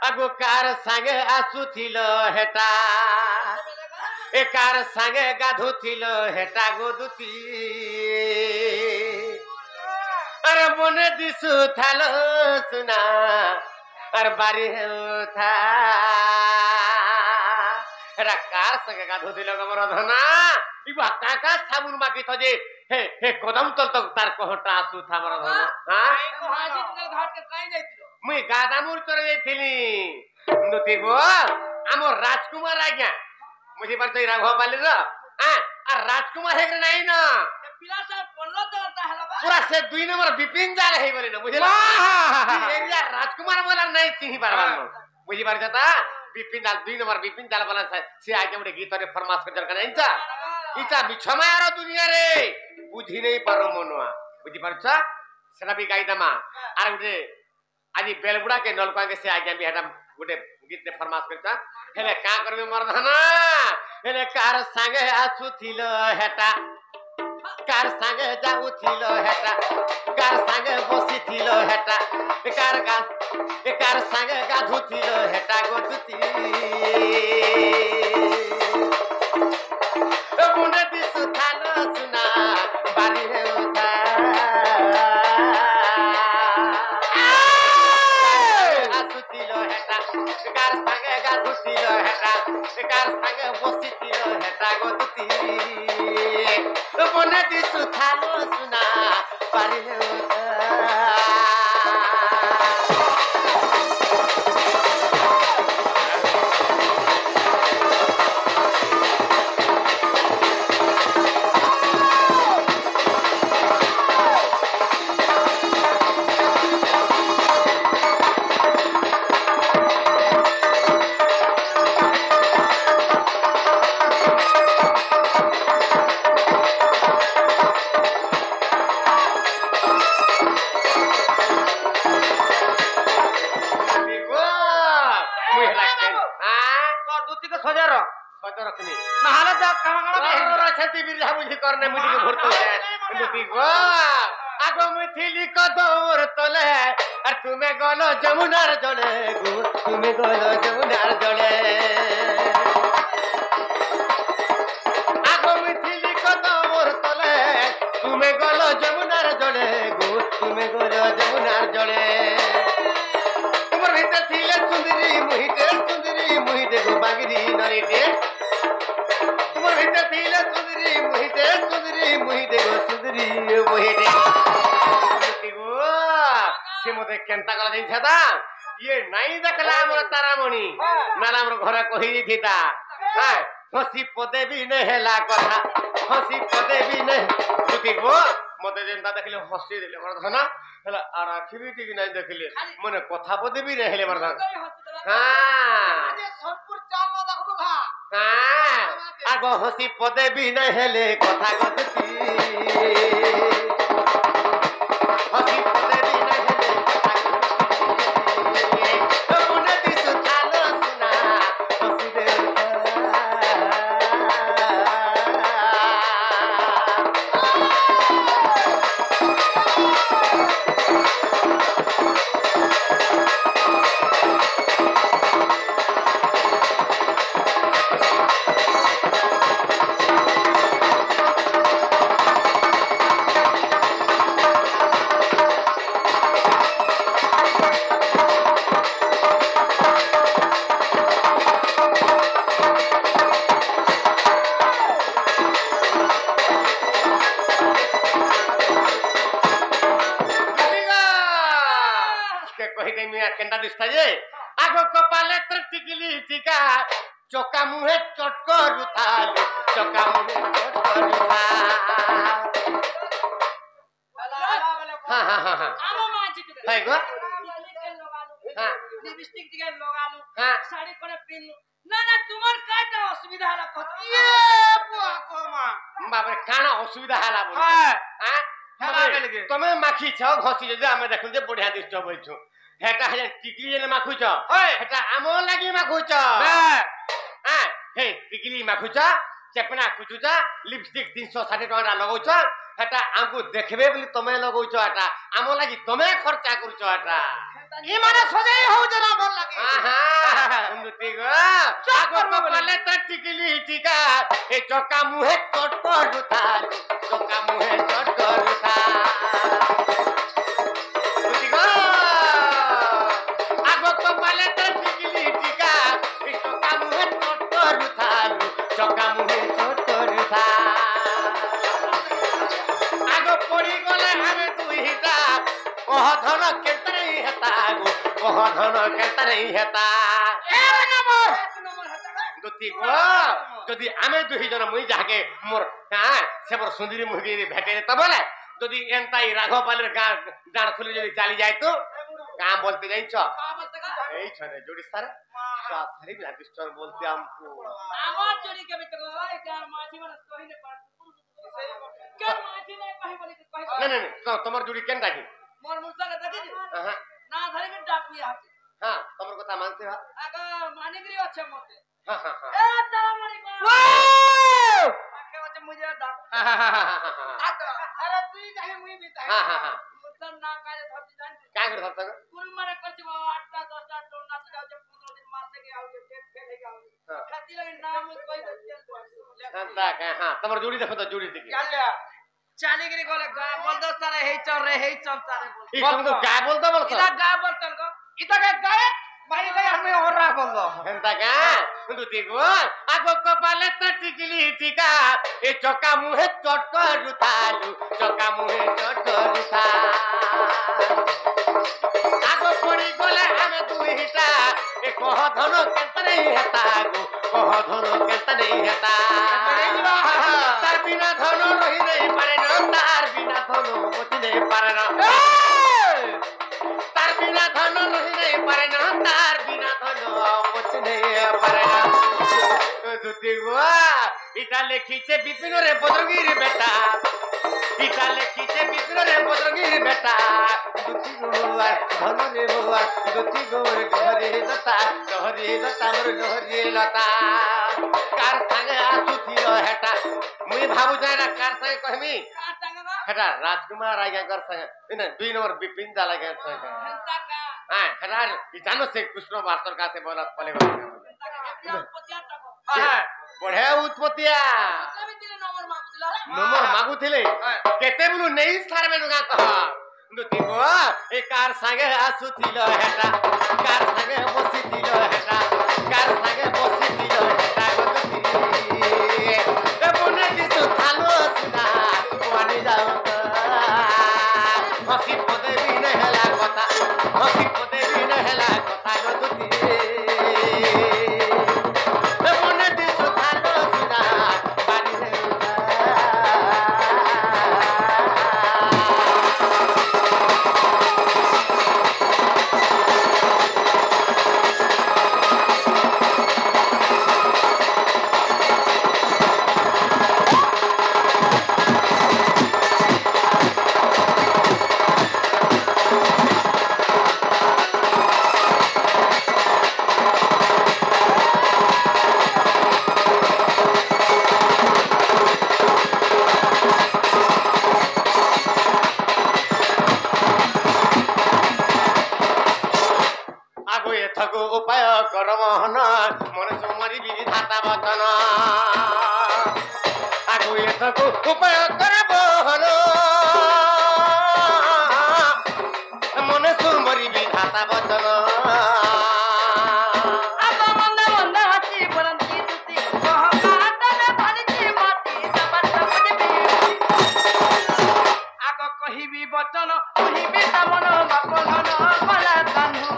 आगो कार संगे आसुथिल हेटा ए कार संगे गाधुथिल हेटा गोदुती अरे मने दिसु थालो सुना अरे बारी था एरा कार संगे गाधुथिल गमर धना इबा काका साबुन माकी तो जे हे कदम तल तक तार कहटा आसु था मर धना हां हाजी तुगर घाट के काई जाइतिलो मुई गादामुर करे जाइथिली नती गो आमो राजकुमार आज्ञा मुझे पर तो राघव पाली रो हां आ राजकुमार हेक नहीं ना पिला सब बोललो तो हला बा पूरा से 2 नंबर विपिन जा रहे बोले ना मुझे एरिया राजकुमार बोला नहीं चिही बार मुझे बार जाता विपिन दाल 2 नंबर विपिन दाल बोला से आगे उठे गीत रे फरमास कर जरका नहीं चा इटा मिछमायार दुनिया रे बुझी नहीं पारो मनवा बुझी परछा सेना भी गाई दमा आर उठे आज बेलबुड़ा के नलका के से आगे भी हटा उठे गीत रे फरमास करता हेले का करबे मरधना हेले कार संगे आसुथिल हेटा कार संगे जाउथिल हेटा कार संगे बसिथिल हेटा कार संगे गाधुथिल हेटा गोदुती मुने दिसु थालो सुना बारी हेउथा आसुथिल हेटा कार संगे गाधुथिल हेटा कार संगे बसिथिल हेटा गोदुती मने दिसु थालो सुना बारी हेउथा करने मुझे के भरतो है दुती गो आगो मुथिली कदमर तले और तुम्हें गलो जमुनार जले गो तुम्हें गलो जमुनार जले आगो मुथिली कदमर तले तुम्हें गलो जमुनार जले गो तुम्हें गलो जमुनार जले तुमर भीतर थिले सुंदरी मुहिते गो बागरी नरीते तुमर भीतर थिले सुंदरी मुहिते गो सुंदरी मुहिते गो से मते केनता कला दिन छता ये नहीं देखला हमर तारामणि नाला हमर घरे कहि दिथिता हां हसी पदे भी ने हेला कथा हसी पदे भी ने दुती गो मते जेंता देखले हसी देले वर्धना हला आर आखिबी टी नहीं देखले मने कथा पदे भी ने हेले वर्धना हां आज सोनपुर चाल न देखबो भा हां आगो हसी पदे भी नहीं हेले कथा गदती हसी पदे भी नहीं हेले कथा मुने दिसु थालो सुना हसी दे केंदा दिसता जे आगो कपाले टिकली टिका चोका मुहे चटको रुथाल चोका मुहे चटको रुथाल हां हां हां हां आलो माजिक दे है गो हां लिपस्टिक दिगे लगालू हां साड़ी कोने पिन ना ना तुमर काटा असुविधा हला कत ये बुआ कोमा बाप रे काना असुविधा हला बोल हां हां तमे माखी छ घसी जे आमे देखु जे बढ़िया दिस बइछु हेटा हे टिकली ने माखु छ हेटा आमो लागि माखु छ हां हे टिकली माखु छ चेपना कुचु छ लिपस्टिक 360 टका लगाउ छ हेटा आमको देखबे बोली तमे लगाउ छ हेटा आमो लागि तमे खर्चा करू छ हेटा ई माने सजाई हो जना बोल लागे हां हां দুটি গো আগো কপালে তো টিকলি টিকা এ চকা মুহে চট করুথা চকা মুহে চট করুথা দুটি গো আগো কপালে তো টিকলি টিকা এ চকা মুহে চট করুথা চকা মুহে চট করুথা আগো পড়ি গলে আমি দুইটা ওহ ধন কেতে নাই হেতা গো ওহ ধন কেতে নাই হেতা দুটি গো যদি আমি দুই জন মুই যাকে মোর হ্যাঁ সে মোর সুন্দরী মুহি ভেটে যেত বলে যদি এনতাই রাঘপালের গান খুলে যদি চালি যায় তো গাঁ বলতে যাইছ এই ছনে জোড়ি সারা সারি লাগিস্টর বলতে আমকো আমার জড়ি কে বিত গো এই গান মাঝি মানে কহিনে পার কে মাঝি নাই কহি বলি কহি না না না তোমার জোড়ি কেন ডাকি মোর মুসা কে দেখি হ্যাঁ না ধরে কে ডাক নিয়ে হাতে হ্যাঁ তোমার কথা মানতে হয় আগা মানিগরি আছে মতে হ্যাঁ হ্যাঁ এ তারা মানি গো আকে আছে মুজে ডাক আরে তুই কাহে মুই বিতা হ্যাঁ হ্যাঁ হ্যাঁ মুসা না কালে ধরতি জান काय करत होता कुल मारे करछ बाबा 8टा 10टा टोन नाच जाऊ 15 दिन मासे के आउ पेट फेल हे आउ हां खाती लगे नाम कोई दे हंता काय हां तमर जोडी देखो तो जोडी देखी क्या चालीगिरी गोले गा बोल दो सारे हे चल रे हे चल सारे ई तुम तो काय बोलता बोलता इला गा बोल चल गो इता के गाय भाई गई हमें और रा बोल दो हंता का तू देखो आगो कपाले त टिकली टिका ए चका मुहे चट करुथालु चका मुहे चट करुथा आगो पड़ी गले हमें दुईटा ए कह धन केते नहीं हेता गो कह धन केते नहीं हेता तार बिना धन रही नहीं पारे न तार बिना धन मोती नहीं पारे न तार बिना धन रही नहीं पारे न तार बिना धन मोती नहीं पारे न दुती गुआ इटा लेखिचे बिपिन रे बद्रगिरी बेटा इटा लेखिचे बिपिन रे बद्रगिरी बेटा दुती गुआ धन रे बुआ दुती गोर डहरी लता मोर डहरी लता कार संगे आसुथि हेटा मुई भाबु जाना कार संगे कहमी का संग गो हेटा राजकुमार आगे कर संगे इन 2 नंबर बिपिन जाला के संगे हंता का हां हेटा जानो से कृष्ण मास्टर का से बोला पले गो पतिया तको हां बढे उत्पत्तिया कभी दिन नंबर मागुला नंबर मागुथिले केते बुलु नै सार में नुगा कह दुती गो ए कार संगे आसुथिल हेटा कार संगे बसिथिल हेटा कार संगे बसिथिल हेटा गो दुती ए बने दिसु थालो सुना वानी जाओ हसी पदे भी न हेला कथा हसी पदे भी न हेला कथा गो दुती ए बने दिसु थालो सुना वानी আগো এথকো উপায় করবহন মনুষ্য মরি বিধাতা বচন আগো এথকো উপায় করবহন মনুষ্য মরি বিধাতা বচন अब मंद मंद हसी बरंती दुती कह काटल भलती माटी जबर समझ में आगो कहिबी बचन कहिबी तमन बापधन बला कान्हू